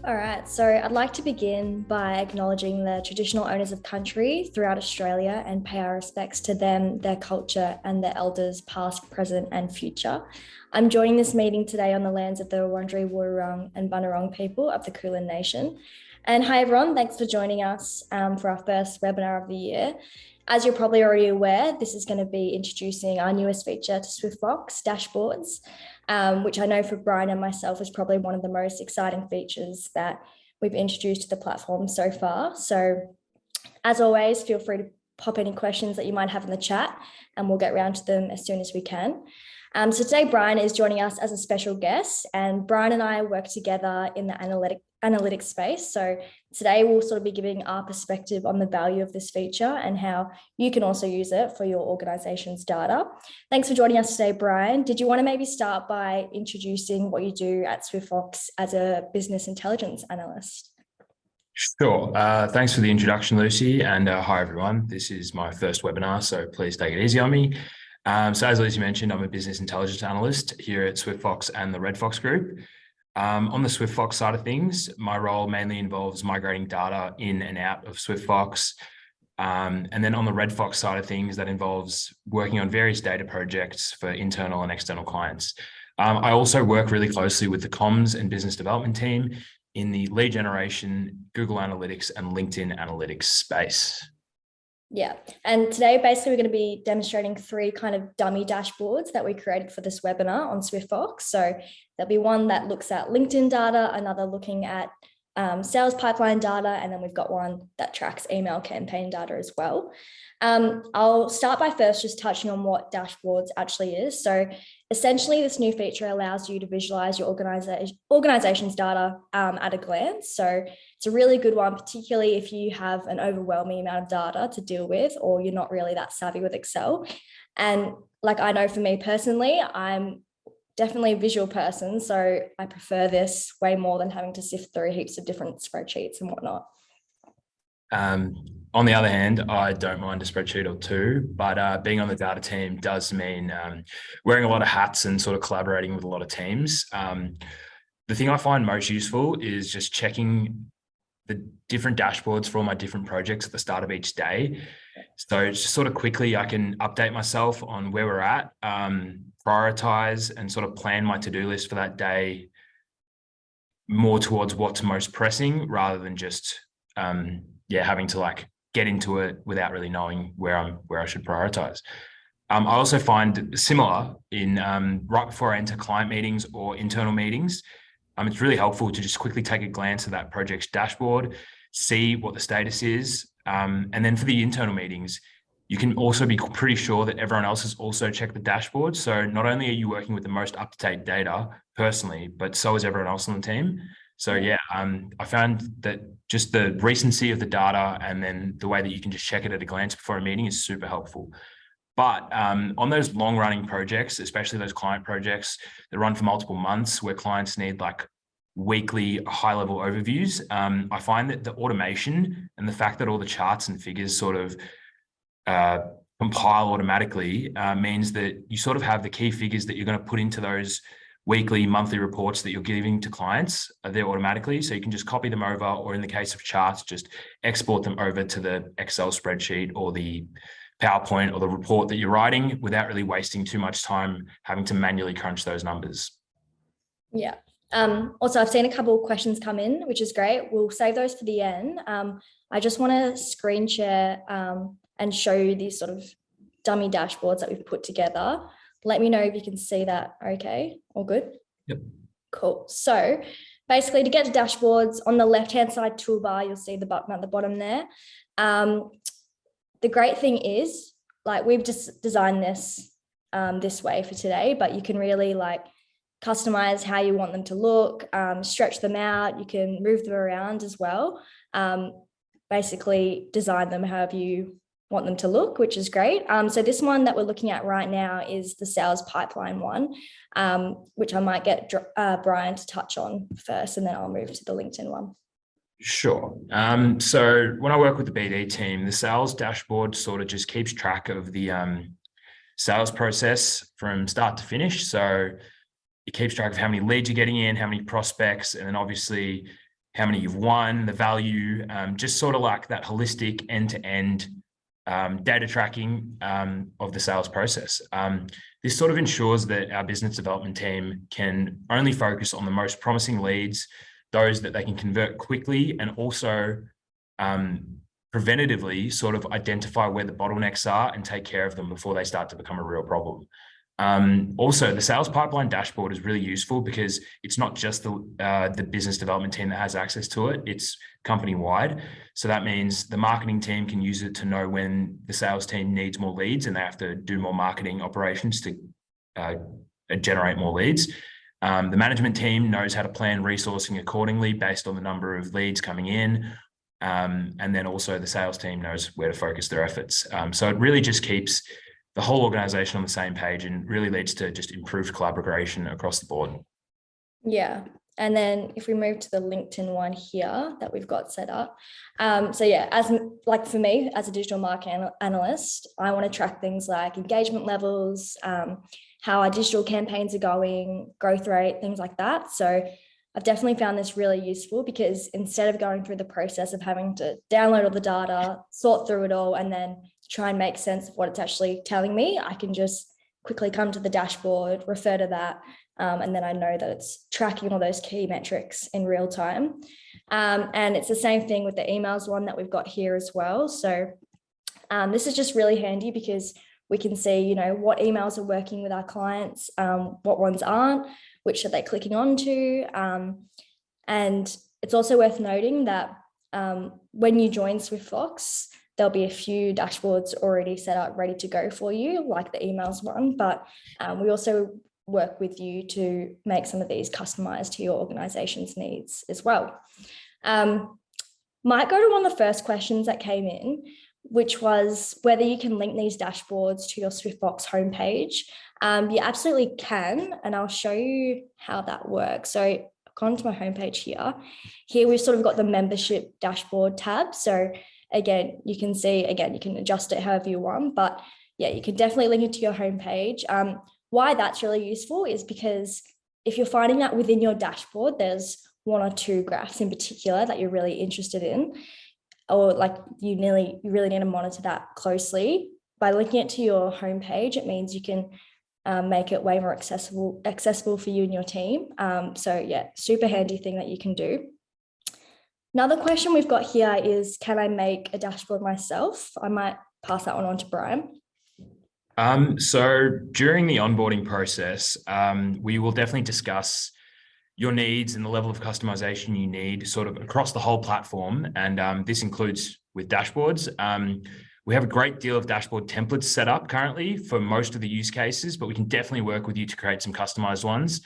All right, so I'd like to begin by acknowledging the traditional owners of country throughout Australia and pay our respects to them, their culture, and their elders, past, present, and future. I'm joining this meeting today on the lands of the Wurundjeri Wurrung and Bunurong people of the Kulin Nation. And hi, everyone, thanks for joining us for our first webinar of the year. As you're probably already aware, this is going to be introducing our newest feature to SwiftFox Dashboards, which I know for Bryan and myself is probably one of the most exciting features that we've introduced to the platform so far. So as always, feel free to pop any questions that you might have in the chat and we'll get around to them as soon as we can. So today, Bryan is joining us as a special guest, and Bryan and I work together in the analytics space. So today we'll sort of be giving our perspective on the value of this feature and how you can also use it for your organization's data. Thanks for joining us today, Bryan. Did you want to maybe start by introducing what you do at SwiftFox as a business intelligence analyst? Sure. Thanks for the introduction, Lucy, and hi, everyone. This is my first webinar, so please take it easy on me. So as Lucy mentioned, I'm a business intelligence analyst here at SwiftFox and the Red Fox Group. On the SwiftFox side of things, my role mainly involves migrating data in and out of SwiftFox. And then on the Red Fox side of things, that involves working on various data projects for internal and external clients. I also work really closely with the comms and business development team in the lead generation, Google Analytics and LinkedIn Analytics space. Yeah, and today basically we're going to be demonstrating three kind of dummy dashboards that we created for this webinar on SwiftFox. So there'll be one that looks at LinkedIn data, another looking at sales pipeline data, and then we've got one that tracks email campaign data as well. I'll start by first just touching on what dashboards actually is. So essentially this new feature allows you to visualize your organization's data at a glance. So it's a really good one, particularly if you have an overwhelming amount of data to deal with, or you're not really that savvy with Excel. And like I know for me personally, I'm definitely a visual person, so I prefer this way more than having to sift through heaps of different spreadsheets and whatnot. On the other hand, I don't mind a spreadsheet or two, but being on the data team does mean wearing a lot of hats and sort of collaborating with a lot of teams. The thing I find most useful is just checking the different dashboards for all my different projects at the start of each day. So just sort of quickly, I can update myself on where we're at, prioritize and sort of plan my to-do list for that day more towards what's most pressing rather than just having to like get into it without really knowing where I should prioritize. I also find similar in right before I enter client meetings or internal meetings, it's really helpful to just quickly take a glance at that project's dashboard, see what the status is. And then for the internal meetings, you can also be pretty sure that everyone else has also checked the dashboard. So not only are you working with the most up-to-date data personally, but so is everyone else on the team. So yeah, I found that just the recency of the data and then the way that you can just check it at a glance before a meeting is super helpful. But on those long-running projects, especially those client projects that run for multiple months where clients need like weekly high-level overviews, I find that the automation and the fact that all the charts and figures sort of compile automatically means that you sort of have the key figures that you're going to put into those weekly, monthly reports that you're giving to clients there automatically. So you can just copy them over, or in the case of charts, just export them over to the Excel spreadsheet or the PowerPoint or the report that you're writing without really wasting too much time having to manually crunch those numbers. Yeah. Also, I've seen a couple of questions come in, which is great. We'll save those for the end. I just want to screen share and show you these sort of dummy dashboards that we've put together. Let me know if you can see that. Okay, all good? Yep. Cool. So basically to get to dashboards, on the left-hand side toolbar, you'll see the button at the bottom there. The great thing is, like, we've just designed this this way for today, but you can really like customize how you want them to look, stretch them out. You can move them around as well. Basically design them however you want them to look, which is great. So this one that we're looking at right now is the sales pipeline one, which I might get Bryan to touch on first, and then I'll move to the LinkedIn one. Sure. So when I work with the BD team, the sales dashboard sort of just keeps track of the sales process from start to finish. So it keeps track of how many leads you're getting in, how many prospects, and then obviously how many you've won, the value, just sort of like that holistic end-to-end data tracking of the sales process. This sort of ensures that our business development team can only focus on the most promising leads, those that they can convert quickly, and also preventatively sort of identify where the bottlenecks are and take care of them before they start to become a real problem. Also, the sales pipeline dashboard is really useful because it's not just the business development team that has access to it, it's company-wide. So that means the marketing team can use it to know when the sales team needs more leads and they have to do more marketing operations to generate more leads. The management team knows how to plan resourcing accordingly based on the number of leads coming in. And then also the sales team knows where to focus their efforts. So it really just keeps the whole organization on the same page and really leads to just improved collaboration across the board. Yeah. And then if we move to the LinkedIn one here that we've got set up. So yeah, as like for me, as a digital marketing analyst, I want to track things like engagement levels, how our digital campaigns are going, growth rate, things like that. So I've definitely found this really useful because instead of going through the process of having to download all the data, sort through it all, and then try and make sense of what it's actually telling me, I can just quickly come to the dashboard, refer to that, and then I know that it's tracking all those key metrics in real time. And it's the same thing with the emails one that we've got here as well. So this is just really handy because we can see, you know, what emails are working with our clients, what ones aren't, which are they clicking onto. And it's also worth noting that when you join SwiftFox, there'll be a few dashboards already set up, ready to go for you, like the emails one, but we also work with you to make some of these customized to your organization's needs as well. Might go to one of the first questions that came in, which was whether you can link these dashboards to your SwiftFox homepage. You absolutely can, and I'll show you how that works. So I've gone to my homepage here. Here we've sort of got the membership dashboard tab. So again, you can see, again, you can adjust it however you want, but yeah, you can definitely link it to your homepage. Why that's really useful is because if you're finding that within your dashboard, there's one or two graphs in particular that you're really interested in, or like you really need to monitor that closely. By linking it to your homepage, it means you can make it way more accessible for you and your team. So yeah, super handy thing that you can do. Another question we've got here is, can I make a dashboard myself? I might pass that one on to Bryan. So during the onboarding process, we will definitely discuss your needs and the level of customization you need sort of across the whole platform. And this includes with dashboards. We have a great deal of dashboard templates set up currently for most of the use cases, but we can definitely work with you to create some customized ones.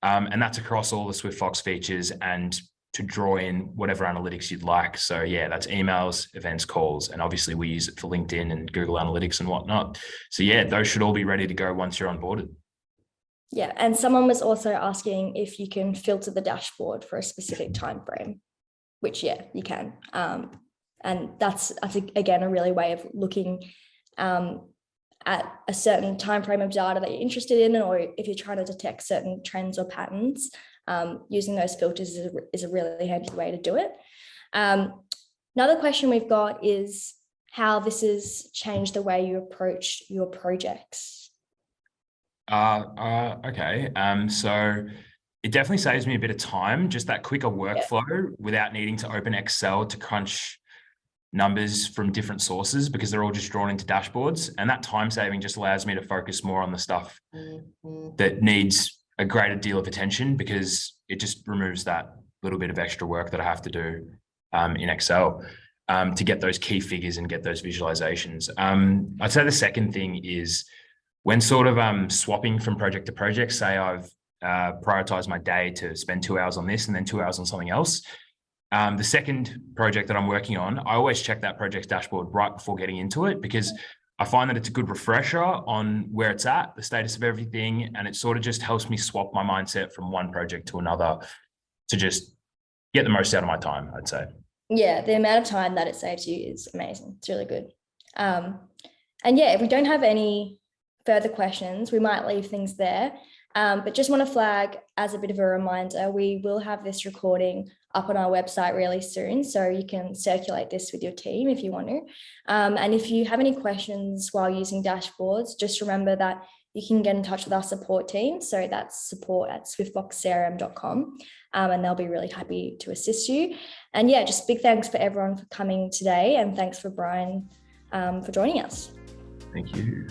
And that's across all the SwiftFox features and to draw in whatever analytics you'd like. So yeah, that's emails, events, calls, and obviously we use it for LinkedIn and Google Analytics and whatnot. So yeah, those should all be ready to go once you're onboarded. Yeah, and someone was also asking if you can filter the dashboard for a specific time frame, which yeah, you can. And that's again a really way of looking at a certain time frame of data that you're interested in, or if you're trying to detect certain trends or patterns, using those filters is a really handy way to do it. Another question we've got is how this has changed the way you approach your projects. Okay. So it definitely saves me a bit of time, just that quicker workflow without needing to open Excel to crunch numbers from different sources because they're all just drawn into dashboards. And that time saving just allows me to focus more on the stuff that needs a greater deal of attention because it just removes that little bit of extra work that I have to do in Excel to get those key figures and get those visualizations. I'd say the second thing is when sort of swapping from project to project, say I've prioritized my day to spend 2 hours on this and then 2 hours on something else. The second project that I'm working on, I always check that project's dashboard right before getting into it because I find that it's a good refresher on where it's at, the status of everything, and it sort of just helps me swap my mindset from one project to another to just get the most out of my time, I'd say. Yeah, the amount of time that it saves you is amazing. It's really good. And yeah, if we don't have any further questions, we might leave things there. But just want to flag as a bit of a reminder, we will have this recording up on our website really soon, so you can circulate this with your team if you want to. And if you have any questions while using dashboards, just remember that you can get in touch with our support team. So that's support@swiftfoxcrm.com, and they'll be really happy to assist you. And yeah, just big thanks for everyone for coming today, and thanks for Bryan for joining us. Thank you.